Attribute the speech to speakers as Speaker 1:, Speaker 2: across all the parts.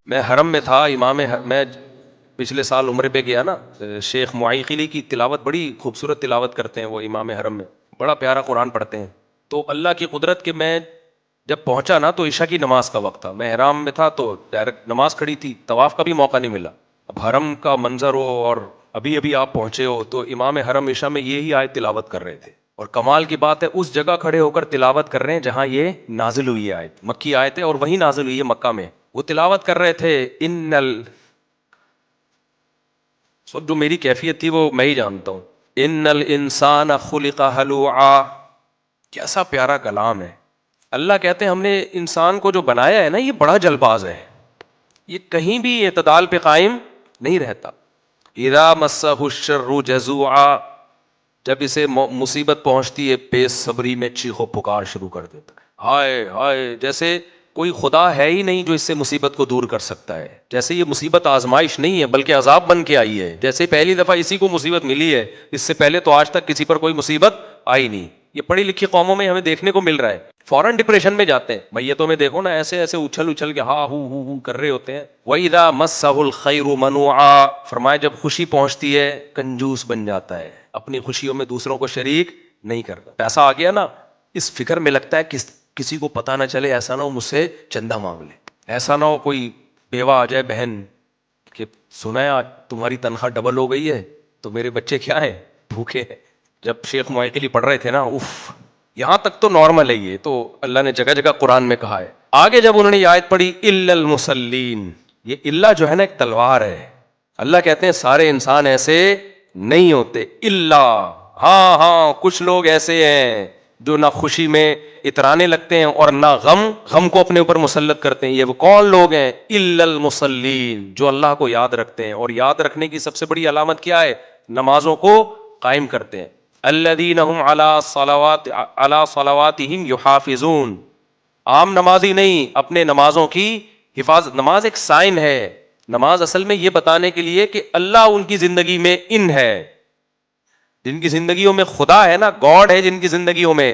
Speaker 1: میں حرم میں تھا، میں پچھلے سال عمرے پہ گیا نا، شیخ معیقلی کی تلاوت بڑی خوبصورت تلاوت کرتے ہیں وہ امام حرم میں، بڑا پیارا قرآن پڑھتے ہیں. تو اللہ کی قدرت کہ میں جب پہنچا نا تو عشاء کی نماز کا وقت تھا، میں احرام میں تھا تو ڈائریکٹ نماز کھڑی تھی، طواف کا بھی موقع نہیں ملا. اب حرم کا منظر ہو اور ابھی ابھی آپ پہنچے ہو، تو امام حرم عشاء میں یہی آیت تلاوت کر رہے تھے. اور کمال کی بات ہے اس جگہ کھڑے ہو کر تلاوت کر رہے ہیں جہاں یہ نازل ہوئی ہے آیت، مکی آیت ہے اور وہی نازل ہوئی ہے مکہ میں. وہ تلاوت کر رہے تھے جو میری کیفیت تھی وہ میں ہی جانتا ہوں. ان الانسان خلق ہلوعا، کیسا پیارا کلام ہے. اللہ کہتے ہیں ہم نے انسان کو جو بنایا ہے نا یہ بڑا جلباز ہے، یہ کہیں بھی اعتدال پہ قائم نہیں رہتا. اذا مسہ الشر جزوعا، جب اسے مصیبت پہنچتی ہے بے صبری میں چیخو پکار شروع کر دیتا ہے. ہائے ہائے، جیسے کوئی خدا ہے ہی نہیں جو اس سے مصیبت کو دور کر سکتا ہے. جیسے یہ مصیبت آزمائش نہیں ہے بلکہ عذاب بن کے آئی ہے. جیسے پہلی دفعہ اسی کو مصیبت ملی ہے، اس سے پہلے تو آج تک کسی پر کوئی مصیبت آئی نہیں. یہ پڑھی لکھی قوموں میں ہمیں دیکھنے کو مل رہا ہے، فوراً ڈپریشن میں جاتے ہیں. میتوں میں دیکھو نا، ایسے ایسے اچھل اچھل کے ہاں ہو کر رہے ہوتے ہیں. وَإِذَا مَسَّهُ الْخَيْرُ مَنُوعًا، فرمایا جب خوشی پہنچتی ہے کنجوس بن جاتا ہے، اپنی خوشیوں میں دوسروں کو شریک نہیں کرتا. پیسہ آ گیا نا، اس فکر میں لگتا ہے کسی کو پتہ نہ چلے، ایسا نہ ہو مجھ سے چندہ مانگ لے، ایسا نہ ہو کوئی بیوہ آ جائے بہن کہ سنا ہے آج تمہاری تنخواہ ڈبل ہو گئی ہے تو میرے بچے کیا ہیں، بھوکے ہیں. جب شیخ معیقلی پڑھ رہے تھے نا، یہاں تک تو نارمل ہے، یہ تو اللہ نے جگہ جگہ قرآن میں کہا ہے. آگے جب انہوں نے یہ آیت پڑھی الا المصلین، یہ اللہ جو ہے نا ایک تلوار ہے. اللہ کہتے ہیں سارے انسان ایسے نہیں ہوتے، اللہ ہاں کچھ لوگ ایسے ہیں جو نہ خوشی میں اترانے لگتے ہیں اور نہ غم کو اپنے اوپر مسلط کرتے ہیں. یہ وہ کون لوگ ہیں؟ الا المصلین، جو اللہ کو یاد رکھتے ہیں. اور یاد رکھنے کی سب سے بڑی علامت کیا ہے؟ نمازوں کو قائم کرتے ہیں. الذین هم علی صلواتہم یحافظون، عام نمازی نہیں، اپنے نمازوں کی حفاظت. نماز ایک سائن ہے، نماز اصل میں یہ بتانے کے لیے کہ اللہ ان کی زندگی میں ان ہے. جن کی زندگیوں میں خدا ہے نا، گاڈ ہے جن کی زندگیوں میں،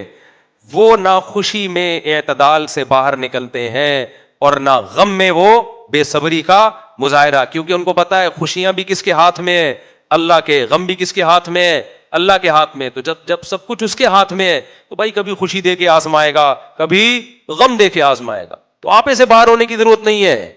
Speaker 1: وہ نہ خوشی میں اعتدال سے باہر نکلتے ہیں اور نہ غم میں وہ بے صبری کا مظاہرہ. کیونکہ ان کو پتا ہے خوشیاں بھی کس کے ہاتھ میں ہے؟ اللہ کے. غم بھی کس کے ہاتھ میں ہے؟ اللہ کے ہاتھ میں. تو جب سب کچھ اس کے ہاتھ میں ہے تو بھائی کبھی خوشی دے کے آزمائے گا، کبھی غم دے کے آزمائے گا. تو آپے سے باہر ہونے کی ضرورت نہیں ہے.